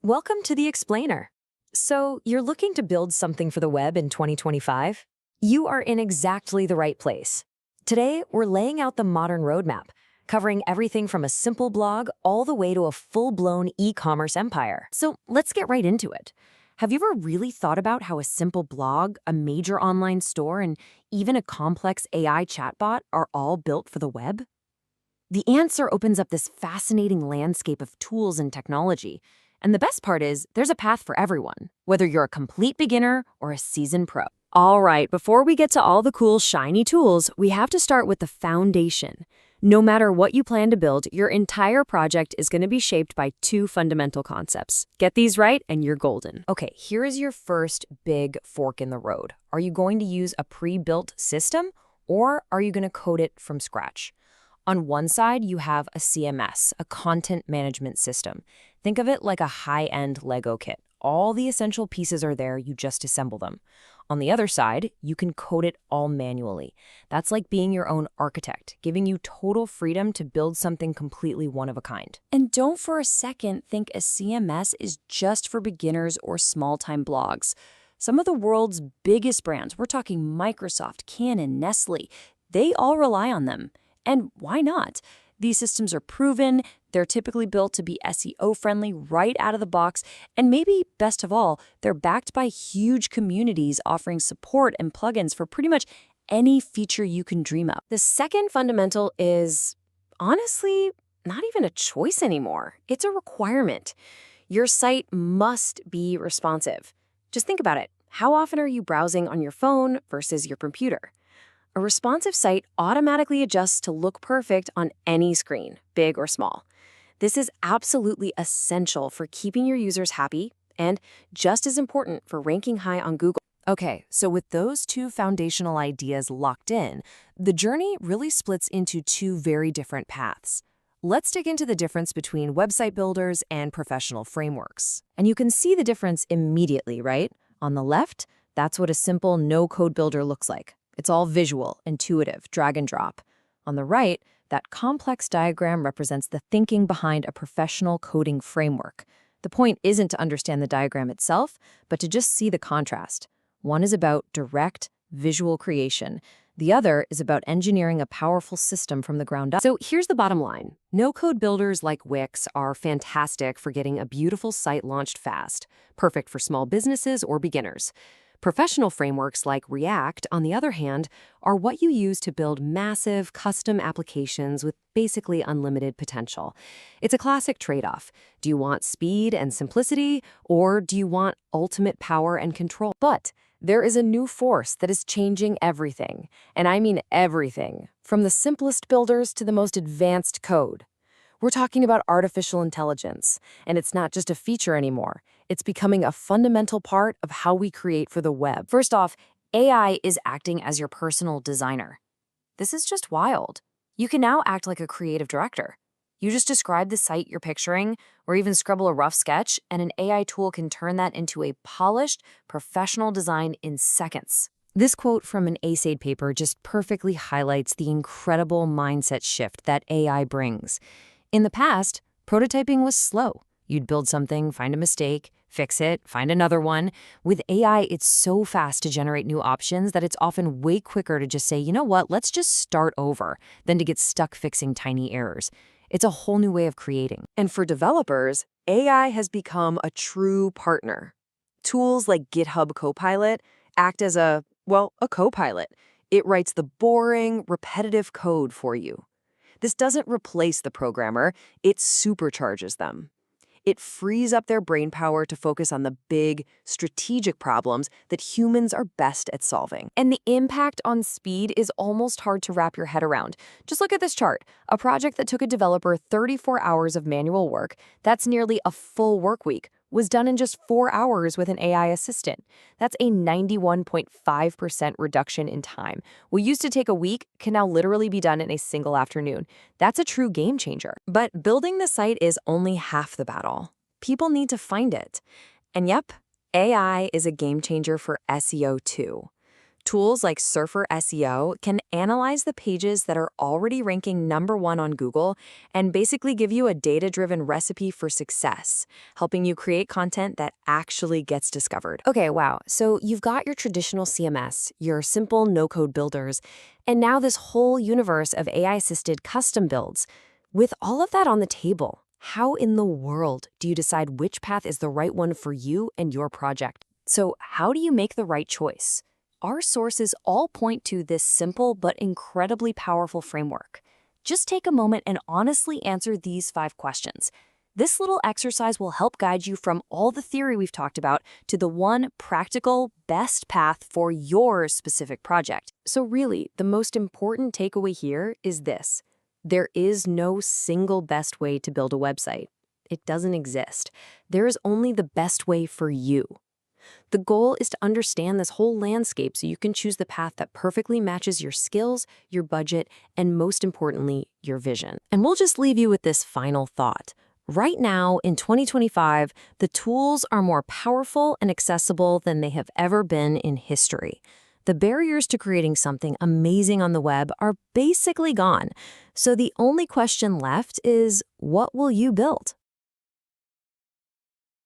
Welcome to the Explainer. So, you're looking to build something for the web in 2025? You are in exactly the right place. Today, we're laying out the modern roadmap, covering everything from a simple blog all the way to a full-blown e-commerce empire. So, let's get right into it. Have you ever really thought about how a simple blog, a major online store, and even a complex AI chatbot are all built for the web? The answer opens up this fascinating landscape of tools and technology. And the best part is, there's a path for everyone, whether you're a complete beginner or a seasoned pro. All right, before we get to all the cool, shiny tools, we have to start with the foundation. No matter what you plan to build, your entire project is going to be shaped by two fundamental concepts. Get these right, and you're golden. Okay, here is your first big fork in the road. Are you going to use a pre-built system, or are you going to code it from scratch? On one side, you have a CMS, a content management system. Think of it like a high-end Lego kit. All the essential pieces are there, you just assemble them. On the other side, you can code it all manually. That's like being your own architect, giving you total freedom to build something completely one of a kind. And don't for a second think a CMS is just for beginners or small-time blogs. Some of the world's biggest brands, we're talking Microsoft, Canon, Nestle, they all rely on them. And why not? These systems are proven, they're typically built to be SEO-friendly right out of the box, and maybe, best of all, they're backed by huge communities offering support and plugins for pretty much any feature you can dream of. The second fundamental is, honestly, not even a choice anymore. It's a requirement. Your site must be responsive. Just think about it. How often are you browsing on your phone versus your computer? A responsive site automatically adjusts to look perfect on any screen, big or small. This is absolutely essential for keeping your users happy and just as important for ranking high on Google. Okay, so with those two foundational ideas locked in, the journey really splits into two very different paths. Let's dig into the difference between website builders and professional frameworks. And you can see the difference immediately, right? On the left, that's what a simple no-code builder looks like. It's all visual, intuitive, drag and drop. On the right, that complex diagram represents the thinking behind a professional coding framework. The point isn't to understand the diagram itself, but to just see the contrast. One is about direct, visual creation. The other is about engineering a powerful system from the ground up. So here's the bottom line. No-code builders like Wix are fantastic for getting a beautiful site launched fast, perfect for small businesses or beginners. Professional frameworks like React, on the other hand, are what you use to build massive, custom applications with basically unlimited potential. It's a classic trade-off. Do you want speed and simplicity, or do you want ultimate power and control? But there is a new force that is changing everything, and I mean everything, from the simplest builders to the most advanced code. We're talking about artificial intelligence, and it's not just a feature anymore. It's becoming a fundamental part of how we create for the web. First off, AI is acting as your personal designer. This is just wild. You can now act like a creative director. You just describe the site you're picturing, or even scribble a rough sketch, and an AI tool can turn that into a polished, professional design in seconds. This quote from an ACAID paper just perfectly highlights the incredible mindset shift that AI brings. In the past, prototyping was slow. You'd build something, find a mistake, fix it, find another one. With AI, it's so fast to generate new options that it's often way quicker to just say, you know what, let's just start over, than to get stuck fixing tiny errors. It's a whole new way of creating. And for developers, AI has become a true partner. Tools like GitHub Copilot act as a co-pilot. It writes the boring, repetitive code for you. This doesn't replace the programmer, it supercharges them. It frees up their brain power to focus on the big, strategic problems that humans are best at solving. And the impact on speed is almost hard to wrap your head around. Just look at this chart. A project that took a developer 34 hours of manual work, that's nearly a full work week, was done in just 4 hours with an AI assistant. That's a 91.5% reduction in time. What used to take a week can now literally be done in a single afternoon. That's a true game changer. But building the site is only half the battle. People need to find it. And yep, AI is a game changer for SEO too. Tools like Surfer SEO can analyze the pages that are already ranking #1 on Google and basically give you a data-driven recipe for success, helping you create content that actually gets discovered. Okay, wow. So you've got your traditional CMS, your simple no-code builders, and now this whole universe of AI-assisted custom builds. With all of that on the table, how in the world do you decide which path is the right one for you and your project? So how do you make the right choice? Our sources all point to this simple but incredibly powerful framework. Just take a moment and honestly answer these 5 questions. This little exercise will help guide you from all the theory we've talked about to the one practical, best path for your specific project. So really, the most important takeaway here is this. There is no single best way to build a website. It doesn't exist. There is only the best way for you. The goal is to understand this whole landscape so you can choose the path that perfectly matches your skills, your budget, and most importantly, your vision. And we'll just leave you with this final thought. Right now, in 2025, the tools are more powerful and accessible than they have ever been in history. The barriers to creating something amazing on the web are basically gone. So the only question left is, what will you build?